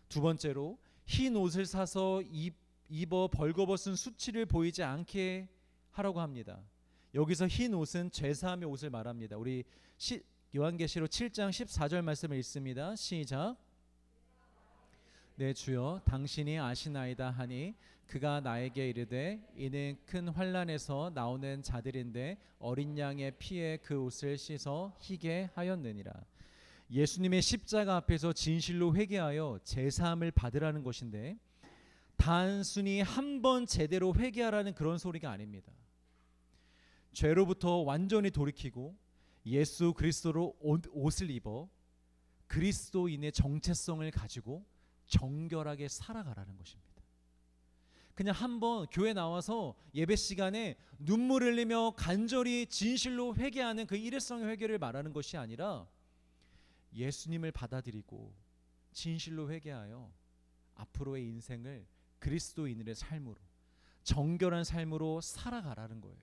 두 번째로 흰 옷을 사서 입어 벌거벗은 수치를 보이지 않게 하라고 합니다. 여기서 흰 옷은 죄사함의 옷을 말합니다. 우리 요한계시록 7장 14절 말씀을 읽습니다. 시작. 네 주여 당신이 아시나이다 하니 그가 나에게 이르되 이는 큰 환난에서 나오는 자들인데 어린 양의 피에 그 옷을 씻어 희게 하였느니라. 예수님의 십자가 앞에서 진실로 회개하여 제사함을 받으라는 것인데 단순히 한 번 제대로 회개하라는 그런 소리가 아닙니다. 죄로부터 완전히 돌이키고 예수 그리스도로 옷을 입어 그리스도인의 정체성을 가지고 정결하게 살아가라는 것입니다. 그냥 한번 교회 나와서 예배 시간에 눈물 흘리며 간절히 진실로 회개하는 그 일회성의 회개를 말하는 것이 아니라 예수님을 받아들이고 진실로 회개하여 앞으로의 인생을 그리스도인의 삶으로 정결한 삶으로 살아가라는 거예요.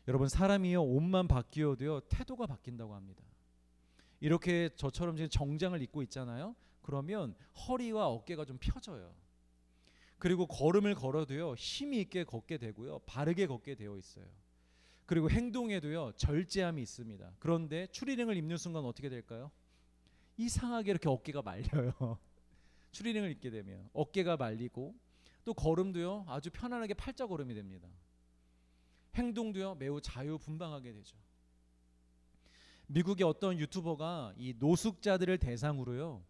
여러분 사람이요 옷만 바뀌어도요 태도가 바뀐다고 합니다. 이렇게 저처럼 지금 정장을 입고 있잖아요. 그러면 허리와 어깨가 좀 펴져요. 그리고 걸음을 걸어도요 힘이 있게 걷게 되고요, 바르게 걷게 되어 있어요. 그리고 행동에도요 절제함이 있습니다. 그런데 추리닝을 입는 순간 어떻게 될까요? 이상하게 이렇게 어깨가 말려요. 추리닝을 입게 되면 어깨가 말리고, 또 걸음도요 아주 편안하게 팔자 걸음이 됩니다. 행동도요 매우 자유분방하게 되죠. 미국의 어떤 유튜버가 이 노숙자들을 대상으로요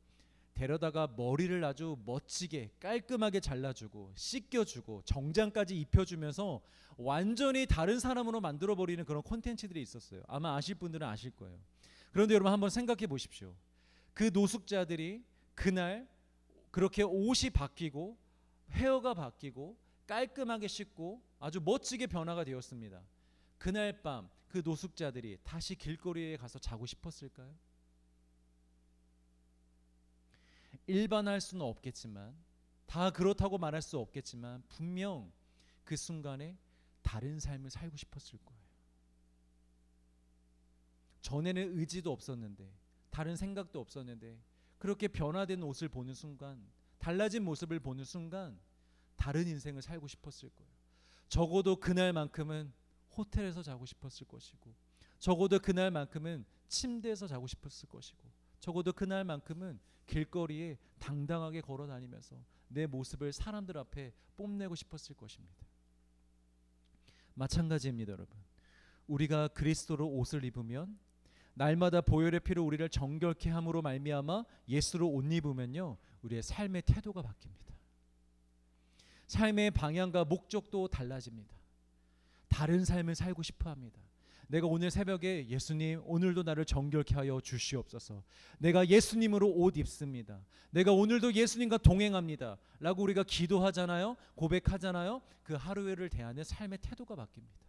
데려다가 머리를 아주 멋지게 깔끔하게 잘라주고 씻겨주고 정장까지 입혀주면서 완전히 다른 사람으로 만들어버리는 그런 콘텐츠들이 있었어요. 아마 아실 분들은 아실 거예요. 그런데 여러분 한번 생각해 보십시오. 그 노숙자들이 그날 그렇게 옷이 바뀌고 헤어가 바뀌고 깔끔하게 씻고 아주 멋지게 변화가 되었습니다. 그날 밤 그 노숙자들이 다시 길거리에 가서 자고 싶었을까요? 일반화할 수는 없겠지만, 다 그렇다고 말할 수 없겠지만 분명 그 순간에 다른 삶을 살고 싶었을 거예요. 전에는 의지도 없었는데, 다른 생각도 없었는데, 그렇게 변화된 옷을 보는 순간, 달라진 모습을 보는 순간 다른 인생을 살고 싶었을 거예요. 적어도 그날만큼은 호텔에서 자고 싶었을 것이고, 적어도 그날만큼은 침대에서 자고 싶었을 것이고, 적어도 그날만큼은 길거리에 당당하게 걸어 다니면서 내 모습을 사람들 앞에 뽐내고 싶었을 것입니다. 마찬가지입니다, 여러분. 우리가 그리스도로 옷을 입으면, 날마다 보혈의 피로 우리를 정결케 함으로 말미암아 예수로 옷 입으면요 우리의 삶의 태도가 바뀝니다. 삶의 방향과 목적도 달라집니다. 다른 삶을 살고 싶어 합니다. 내가 오늘 새벽에 예수님 오늘도 나를 정결케 하여 주시옵소서, 내가 예수님으로 옷 입습니다, 내가 오늘도 예수님과 동행합니다 라고 우리가 기도하잖아요. 고백하잖아요. 그 하루를 대하는 삶의 태도가 바뀝니다.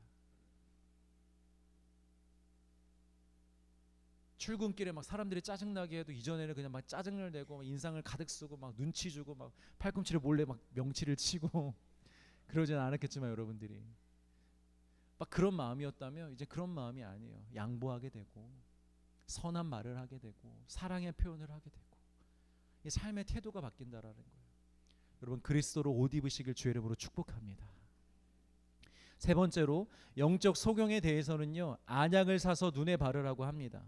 출근길에 막 사람들이 짜증나게 해도 이전에는 그냥 막 짜증을 내고 막 인상을 가득 쓰고 막 눈치 주고 막 팔꿈치를 몰래 막 명치를 치고 그러진 않았겠지만 여러분들이 막 그런 마음이었다면 이제 그런 마음이 아니에요. 양보하게 되고 선한 말을 하게 되고 사랑의 표현을 하게 되고 이 삶의 태도가 바뀐다라는 거예요. 여러분 그리스도로 옷 입으시길 주의 이름으로 축복합니다. 세 번째로 영적 소경에 대해서는요 안약을 사서 눈에 바르라고 합니다.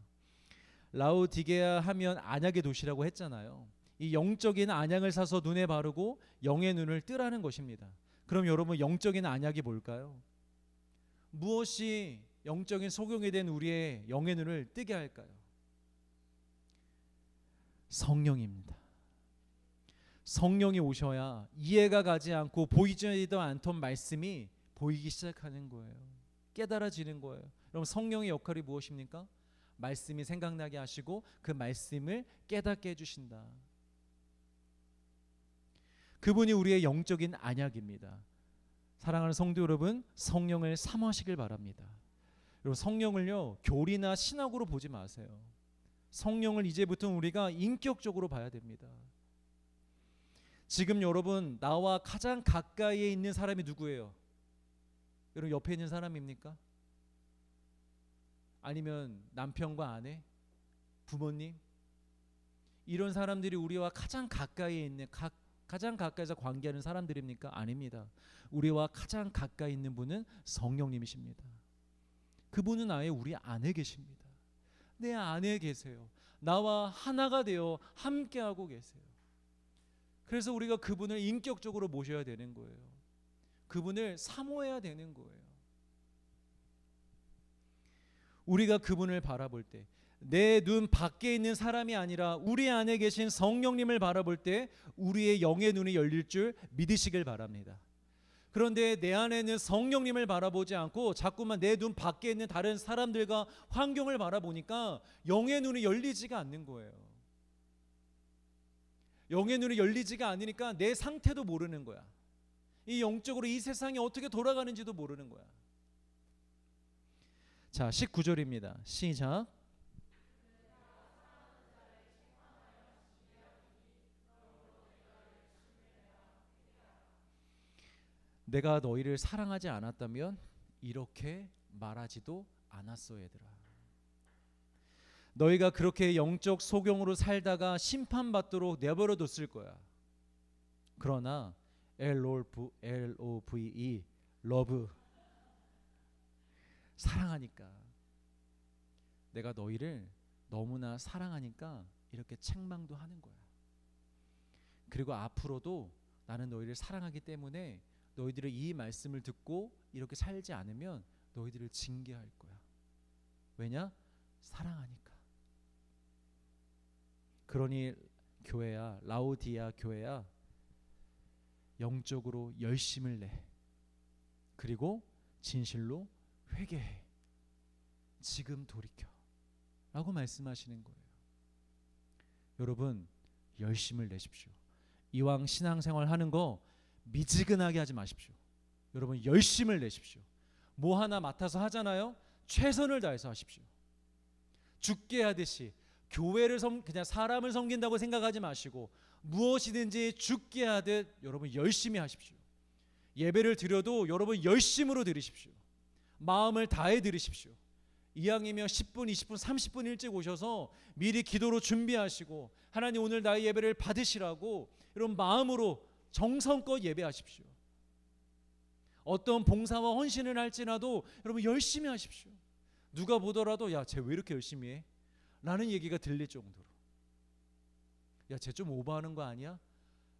라우디게아 하면 안약의 도시라고 했잖아요. 이 영적인 안약을 사서 눈에 바르고 영의 눈을 뜨라는 것입니다. 그럼 여러분 영적인 안약이 뭘까요? 무엇이 영적인 소경이 된 우리의 영의 눈을 뜨게 할까요? 성령입니다. 성령이 오셔야 이해가 가지 않고 보이지도 않던 말씀이 보이기 시작하는 거예요. 깨달아지는 거예요. 여러분 성령의 역할이 무엇입니까? 말씀이 생각나게 하시고 그 말씀을 깨닫게 해주신다. 그분이 우리의 영적인 안약입니다. 사랑하는 성도 여러분, 성령을 사모하시길 바랍니다. 여러분 성령을요 교리나 신학으로 보지 마세요. 성령을 이제부터 우리가 인격적으로 봐야 됩니다. 지금 여러분 나와 가장 가까이에 있는 사람이 누구예요? 여러분 옆에 있는 사람입니까? 아니면 남편과 아내, 부모님? 이런 사람들이 우리와 가장 가까이에 있는 가장 가까이서 관계하는 사람들입니까? 아닙니다. 우리와 가장 가까이 있는 분은 성령님이십니다. 그분은 아예 우리 안에 계십니다. 내 안에 계세요. 나와 하나가 되어 함께하고 계세요. 그래서 우리가 그분을 인격적으로 모셔야 되는 거예요. 그분을 사모해야 되는 거예요. 우리가 그분을 바라볼 때 내 눈 밖에 있는 사람이 아니라 우리 안에 계신 성령님을 바라볼 때 우리의 영의 눈이 열릴 줄 믿으시길 바랍니다. 그런데 내 안에 있는 성령님을 바라보지 않고 자꾸만 내 눈 밖에 있는 다른 사람들과 환경을 바라보니까 영의 눈이 열리지가 않는 거예요. 영의 눈이 열리지가 않으니까 내 상태도 모르는 거야. 이 영적으로 이 세상이 어떻게 돌아가는지도 모르는 거야. 자, 19절입니다. 시작. 내가 너희를 사랑하지 않았다면 이렇게 말하지도 않았어 얘들아. 너희가 그렇게 영적 소경으로 살다가 심판받도록 내버려 뒀을 거야. 그러나 LOVE 러브. 사랑하니까. 내가 너희를 너무나 사랑하니까 이렇게 책망도 하는 거야. 그리고 앞으로도 나는 너희를 사랑하기 때문에 너희들의 이 말씀을 듣고 이렇게 살지 않으면 너희들을 징계할 거야. 왜냐? 사랑하니까. 그러니 교회야, 라오디게아 교회야, 영적으로 열심을 내. 그리고 진실로 회개해. 지금 돌이켜 라고 말씀하시는 거예요. 여러분, 열심을 내십시오. 이왕 신앙생활 하는 거 미지근하게 하지 마십시오. 여러분, 열심을 내십시오. 뭐 하나 맡아서 하잖아요. 최선을 다해서 하십시오. 죽게 하듯이 교회를 그냥 사람을 섬긴다고 생각하지 마시고 무엇이든지 죽게 하듯 여러분 열심히 하십시오. 예배를 드려도 여러분 열심으로 드리십시오. 마음을 다해 드리십시오. 이왕이면 10분, 20분, 30분 일찍 오셔서 미리 기도로 준비하시고 하나님 오늘 나의 예배를 받으시라고 이런 마음으로 정성껏 예배하십시오. 어떤 봉사와 헌신을 할지라도 여러분 열심히 하십시오. 누가 보더라도 야, 쟤 왜 이렇게 열심히 해? 라는 얘기가 들릴 정도로, 야, 쟤 좀 오버하는 거 아니야?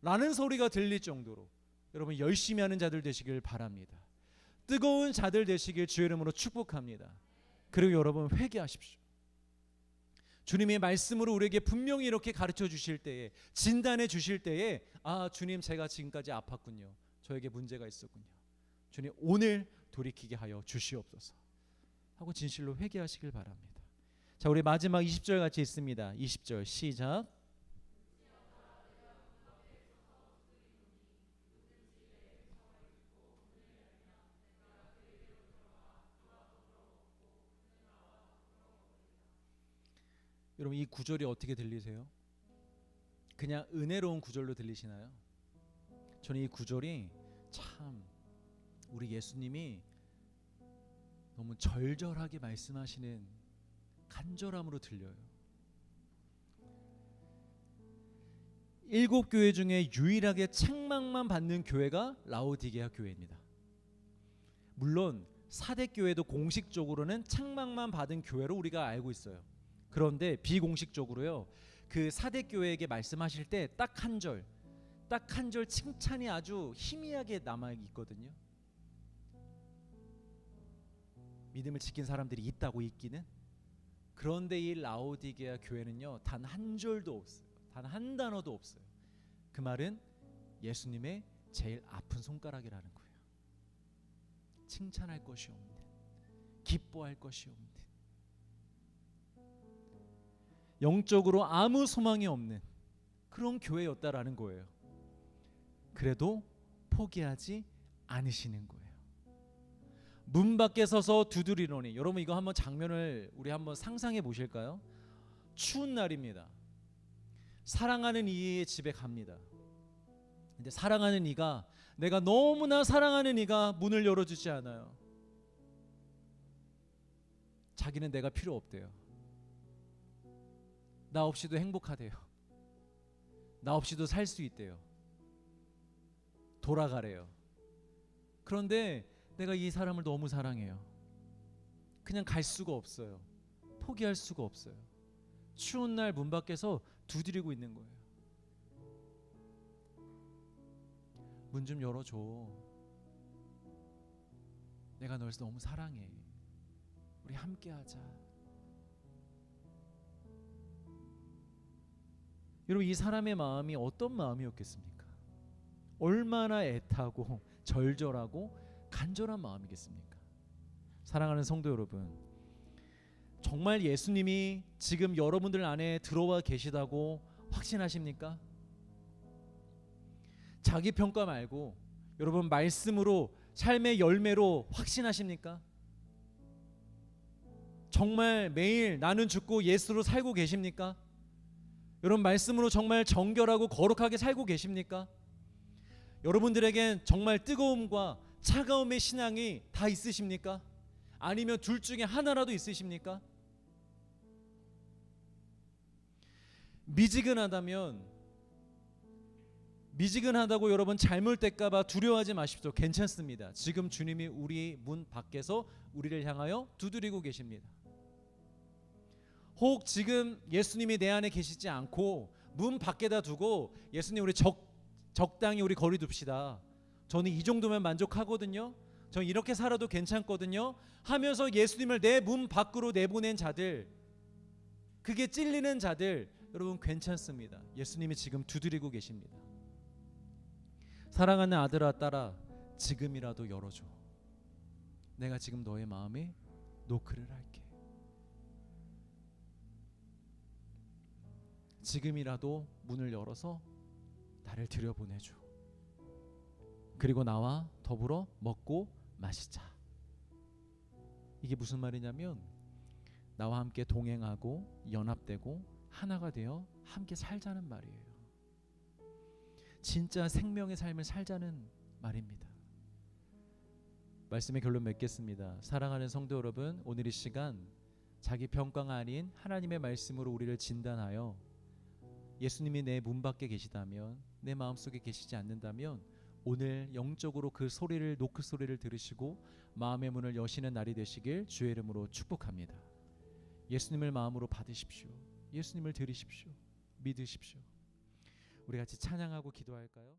라는 소리가 들릴 정도로 여러분 열심히 하는 자들 되시길 바랍니다. 뜨거운 자들 되시길 주의 이름으로 축복합니다. 그리고 여러분 회개하십시오. 주님의 말씀으로 우리에게 분명히 이렇게 가르쳐 주실 때에, 진단해 주실 때에, 아, 주님, 제가 지금까지 아팠군요. 저에게 문제가 있었군요. 주님, 오늘 돌이키게 하여 주시옵소서 하고 진실로 회개하시길 바랍니다. 자, 우리 마지막 20절 같이 있습니다. 20절 시작. 여러분, 이 구절이 어떻게 들리세요? 그냥 은혜로운 구절로 들리시나요? 저는 이 구절이 참 우리 예수님이 너무 절절하게 말씀하시는 간절함으로 들려요. 7 교회 중에 유일하게 책망만 받는 교회가 라오디게아 교회입니다. 물론 4대 교회도 공식적으로는 책망만 받은 교회로 우리가 알고 있어요. 그런데 비공식적으로요, 그 4대 교회에게 말씀하실 때 딱 한 절 칭찬이 아주 희미하게 남아 있거든요. 믿음을 지킨 사람들이 있다고 있기는. 그런데 이 라오디게아 교회는요, 단 한 절도 없어요. 단 한 단어도 없어요. 그 말은 예수님의 제일 아픈 손가락이라는 거예요. 칭찬할 것이 없는, 기뻐할 것이 없는, 영적으로 아무 소망이 없는 그런 교회였다라는 거예요. 그래도 포기하지 않으시는 거예요. 문 밖에 서서 두드리노니, 여러분 이거 한번 장면을 우리 한번 상상해 보실까요? 추운 날입니다. 사랑하는 이의 집에 갑니다. 근데 사랑하는 이가, 내가 너무나 사랑하는 이가 문을 열어주지 않아요. 자기는 내가 필요 없대요. 나 없이도 행복하대요. 나 없이도 살 수 있대요. 돌아가래요. 그런데 내가 이 사람을 너무 사랑해요. 그냥 갈 수가 없어요. 포기할 수가 없어요. 추운 날 문 밖에서 두드리고 있는 거예요. 문 좀 열어줘. 내가 널 너무 사랑해. 우리 함께 하자. 여러분, 이 사람의 마음이 어떤 마음이었겠습니까? 얼마나 애타고 절절하고 간절한 마음이겠습니까? 사랑하는 성도 여러분, 정말 예수님이 지금 여러분들 안에 들어와 계시다고 확신하십니까? 자기 평가 말고 여러분 말씀으로, 삶의 열매로 확신하십니까? 정말 매일 나는 죽고 예수로 살고 계십니까? 여러분 말씀으로 정말 정결하고 거룩하게 살고 계십니까? 여러분들에겐 정말 뜨거움과 차가움의 신앙이 다 있으십니까? 아니면 둘 중에 하나라도 있으십니까? 미지근하다고 여러분 잘못될까 봐 두려워하지 마십시오. 괜찮습니다. 지금 주님이 우리 문 밖에서 우리를 향하여 두드리고 계십니다. 혹 지금 예수님이 내 안에 계시지 않고 문 밖에다 두고 예수님 우리 적당히 우리 거리 둡시다. 저는 이 정도면 만족하거든요. 저는 이렇게 살아도 괜찮거든요. 하면서 예수님을 내 문 밖으로 내보낸 자들, 그게 찔리는 자들, 여러분 괜찮습니다. 예수님이 지금 두드리고 계십니다. 사랑하는 아들아 딸아, 지금이라도 열어줘. 내가 지금 너의 마음에 노크를 할게. 지금이라도 문을 열어서 나를 들여보내줘. 그리고 나와 더불어 먹고 마시자. 이게 무슨 말이냐면 나와 함께 동행하고 연합되고 하나가 되어 함께 살자는 말이에요. 진짜 생명의 삶을 살자는 말입니다. 말씀의 결론 맺겠습니다. 사랑하는 성도 여러분, 오늘 이 시간 자기 평가가 아닌 하나님의 말씀으로 우리를 진단하여 예수님이 내 문 밖에 계시다면, 내 마음속에 계시지 않는다면 오늘 영적으로 그 소리를, 노크 소리를 들으시고 마음의 문을 여시는 날이 되시길 주의 이름으로 축복합니다. 예수님을 마음으로 받으십시오. 예수님을 들으십시오. 믿으십시오. 우리 같이 찬양하고 기도할까요?